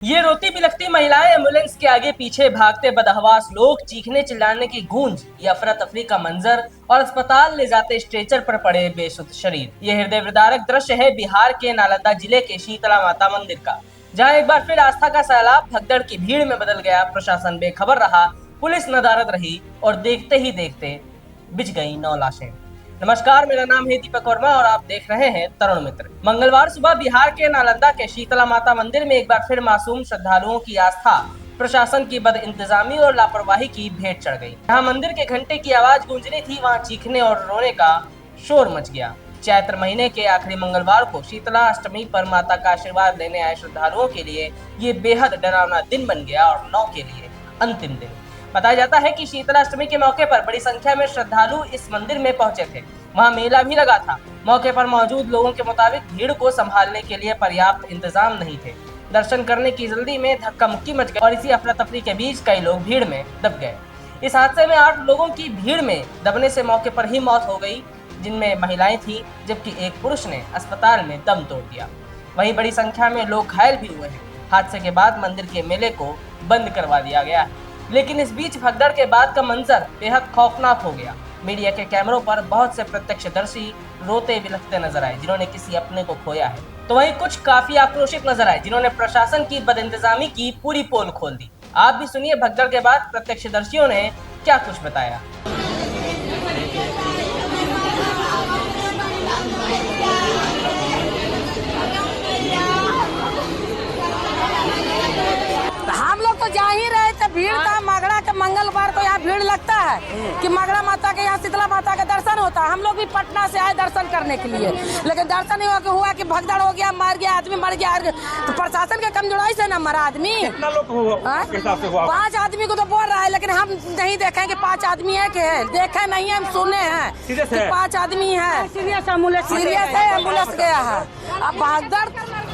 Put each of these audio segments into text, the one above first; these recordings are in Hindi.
ये रोती बिलखती महिलाएं, एम्बुलेंस के आगे पीछे भागते बदहवास लोग, चीखने चिल्लाने की गूंज, ये अफरा तफरी का मंजर और अस्पताल ले जाते स्ट्रेचर पर पड़े बेसुध शरीर। ये हृदय विदारक दृश्य है बिहार के नालंदा जिले के शीतला माता मंदिर का, जहां एक बार फिर आस्था का सैलाब भगदड़ की भीड़ में बदल गया। प्रशासन बेखबर रहा, पुलिस नदारद रही और देखते ही देखते बिछ गई 9 लाशें। नमस्कार, मेरा नाम है दीपक वर्मा और आप देख रहे हैं तरुण मित्र। मंगलवार सुबह बिहार के नालंदा के शीतला माता मंदिर में एक बार फिर मासूम श्रद्धालुओं की आस्था प्रशासन की बदइंतजामी और लापरवाही की भेंट चढ़ गई। जहां मंदिर के घंटे की आवाज गूंजनी थी, वहां चीखने और रोने का शोर मच गया। चैत्र महीने के आखिरी मंगलवार को शीतला अष्टमी पर माता का आशीर्वाद लेने आए श्रद्धालुओं के लिए ये बेहद डरावना दिन बन गया और 9 के लिए अंतिम दिन। बताया जाता है कि शीतलाष्टमी के मौके पर बड़ी संख्या में श्रद्धालु इस मंदिर में पहुंचे थे। वहां मेला भी लगा था। मौके पर मौजूद लोगों के मुताबिक भीड़ को संभालने के लिए पर्याप्त इंतजाम नहीं थे। दर्शन करने की जल्दी में धक्का मुक्की मच गई और इसी अफरा तफरी के बीच कई लोग भीड़ में दब गए। इस हादसे में 8 लोगों की भीड़ में दबने से मौके पर ही मौत हो गई, जिनमें महिलाएं थी, जबकि एक पुरुष ने अस्पताल में दम तोड़ दिया। वहीं बड़ी संख्या में लोग घायल भी हुए हैं। हादसे के बाद मंदिर के मेले को बंद करवा दिया गया है, लेकिन इस बीच भगदड़ के बाद का मंजर बेहद खौफनाक हो गया। मीडिया के कैमरों पर बहुत से प्रत्यक्षदर्शी रोते बिलखते नजर आए, जिन्होंने किसी अपने को खोया है, तो वहीं कुछ काफी आक्रोशित नजर आए, जिन्होंने प्रशासन की बदइंतजामी की पूरी पोल खोल दी। आप भी सुनिए भगदड़ के बाद प्रत्यक्षदर्शियों ने क्या कुछ बताया। हम लोग तो जा ही रहे थे। भीड़ था मगड़ा के, मंगलवार को यहाँ भीड़ लगता है कि मगड़ा माता के यहाँ शीतला माता का दर्शन होता है। हम लोग भी पटना से आए दर्शन करने के लिए, लेकिन दर्शन हुआ कि भगदड़ हो गया, मार गया आदमी, मर गया। तो प्रशासन के कमजोरी से ना मरा आदमी। कितना लोग 5 आदमी को तो बोल रहा है, लेकिन हम नहीं देखे कि 5 आदमी है कि है, देखे नहीं है, हम सुने हैं कि 5 आदमी है। सीरियस है, एम्बुलेंस गया है। अब भगदड़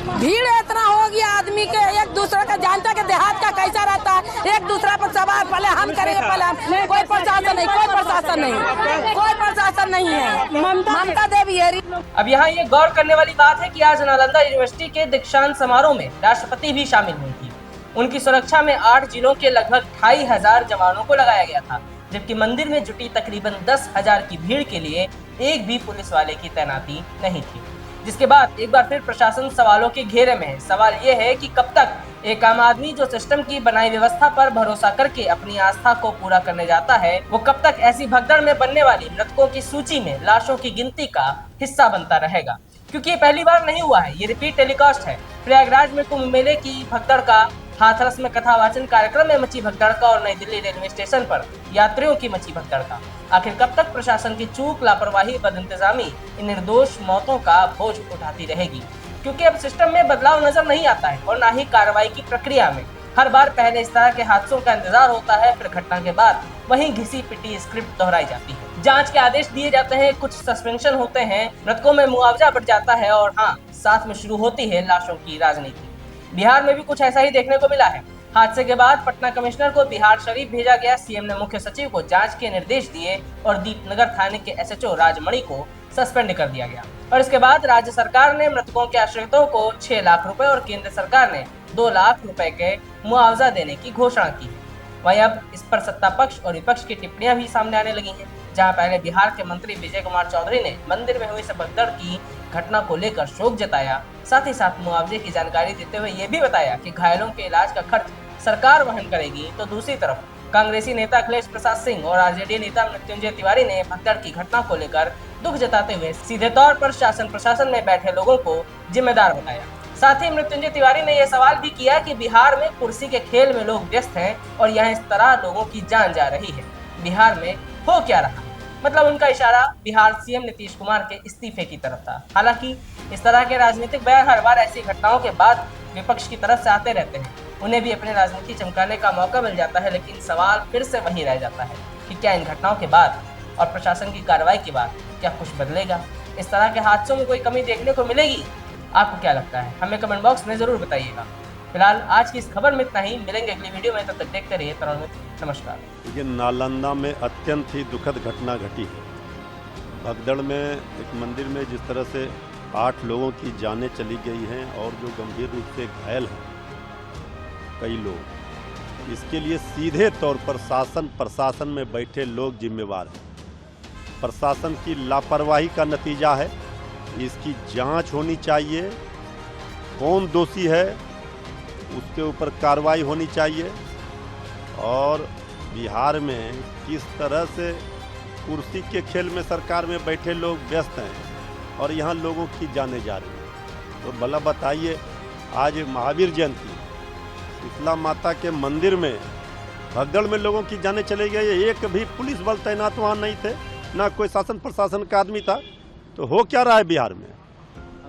भीड़ इतना हो गया आदमी के, एक दूसरे का जानता के देहात का कैसा रहता है, एक दूसरे पर सवाल पहले हम करेंगे, पहले हम। कोई प्रशासन नहीं, कोई प्रशासन नहीं, कोई प्रशासन नहीं है। ममता देवी है। अब यहाँ ये गौर करने वाली बात है कि आज नालंदा यूनिवर्सिटी के दीक्षांत समारोह में राष्ट्रपति भी शामिल हुई थी। उनकी सुरक्षा में 8 जिलों के लगभग 2500 जवानों को लगाया गया था, जबकि मंदिर में जुटी तकरीबन 10,000 की भीड़ के लिए एक भी पुलिस वाले की तैनाती नहीं थी। जिसके बाद एक बार फिर प्रशासन सवालों के घेरे में है। सवाल ये है कि कब तक एक आम आदमी जो सिस्टम की बनाई व्यवस्था पर भरोसा करके अपनी आस्था को पूरा करने जाता है, वो कब तक ऐसी भगदड़ में बनने वाली मृतकों की सूची में लाशों की गिनती का हिस्सा बनता रहेगा। क्योंकि ये पहली बार नहीं हुआ है, ये रिपीट टेलीकास्ट है। प्रयागराज में कुंभ मेले की भगदड़ का, हाथरस में कथा वाचन कार्यक्रम में मची भगदड़ का और नई दिल्ली रेलवे स्टेशन पर यात्रियों की मची भगदड़ का। आखिर कब तक प्रशासन की चूक, लापरवाही, बदइंतजामी इन निर्दोष मौतों का बोझ उठाती रहेगी? क्योंकि अब सिस्टम में बदलाव नजर नहीं आता है और ना ही कार्रवाई की प्रक्रिया में। हर बार पहले इस तरह के हादसों का इंतजार होता है, फिर घटना के बाद वहीं घिसी पिटी स्क्रिप्ट दोहराई जाती है। जांच के आदेश दिए जाते हैं, कुछ सस्पेंशन होते हैं, मृतकों में मुआवजा बढ़ जाता है और हाँ, साथ में शुरू होती है लाशों की राजनीति। बिहार में भी कुछ ऐसा ही देखने को मिला है। हादसे के बाद पटना कमिश्नर को बिहार शरीफ भेजा गया। सीएम ने मुख्य सचिव को जांच के निर्देश दिए और दीपनगर थाने के एसएचओ राजमणि को सस्पेंड कर दिया गया। और इसके बाद राज्य सरकार ने मृतकों के आश्रितों को 6 लाख रुपए और केंद्र सरकार ने 2 लाख रुपए के मुआवजा देने की घोषणा की। वहीं अब इस पर सत्ता पक्ष और विपक्ष की टिप्पणियां भी सामने आने लगी हैं। जहां पहले बिहार के मंत्री विजय कुमार चौधरी ने मंदिर में हुई भगदड़ की घटना को लेकर शोक जताया, साथ ही साथ मुआवजे की जानकारी देते हुए ये भी बताया कि घायलों के इलाज का खर्च सरकार वहन करेगी। तो दूसरी तरफ कांग्रेसी नेता अखिलेश प्रसाद सिंह और आरजेडी नेता मृत्युंजय तिवारी ने भगदड़ की घटना को लेकर दुख जताते हुए सीधे तौर पर शासन प्रशासन में बैठे लोगों को जिम्मेदार बताया। साथ ही मृत्युंजय तिवारी ने यह सवाल भी किया कि बिहार में कुर्सी के खेल में लोग व्यस्त हैं और यहाँ इस तरह लोगों की जान जा रही है, बिहार में हो क्या रहा? मतलब उनका इशारा बिहार सीएम नीतीश कुमार के इस्तीफे की तरफ था। हालांकि इस तरह के राजनीतिक बयान हर बार ऐसी घटनाओं के बाद विपक्ष की तरफ से आते रहते हैं। उन्हें भी अपनी राजनीति चमकाने का मौका मिल जाता है, लेकिन सवाल फिर से वही रह जाता है कि क्या इन घटनाओं के बाद और प्रशासन की कार्रवाई के बाद क्या कुछ बदलेगा? इस तरह के हादसों में कोई कमी देखने को मिलेगी? आपको क्या लगता है? हमें कमेंट बॉक्स में जरूर बताइएगा। फिलहाल आज की इस खबर में इतना ही। मिलेंगे अगली वीडियो में, तब तक देखते रहिए तरुण मित्र। नमस्कार। ये नालंदा में अत्यंत ही दुखद घटना घटी है। भगदड़ में एक मंदिर में जिस तरह से 8 लोगों की जानें चली गई हैं और जो गंभीर रूप से घायल हैं, कई लोग, इसके लिए सीधे तौर पर शासन प्रशासन में बैठे लोग जिम्मेवार हैं। प्रशासन की लापरवाही का नतीजा है। इसकी जांच होनी चाहिए, कौन दोषी है उसके ऊपर कार्रवाई होनी चाहिए। और बिहार में किस तरह से कुर्सी के खेल में सरकार में बैठे लोग व्यस्त हैं और यहाँ लोगों की जाने जा रही हैं। तो भला बताइए, आज महावीर जयंती, शीतला माता के मंदिर में भगदड़ में लोगों की जाने चले गए, एक भी पुलिस बल तैनात वहाँ नहीं थे, ना कोई शासन प्रशासन का आदमी था। तो हो क्या रहा है बिहार में?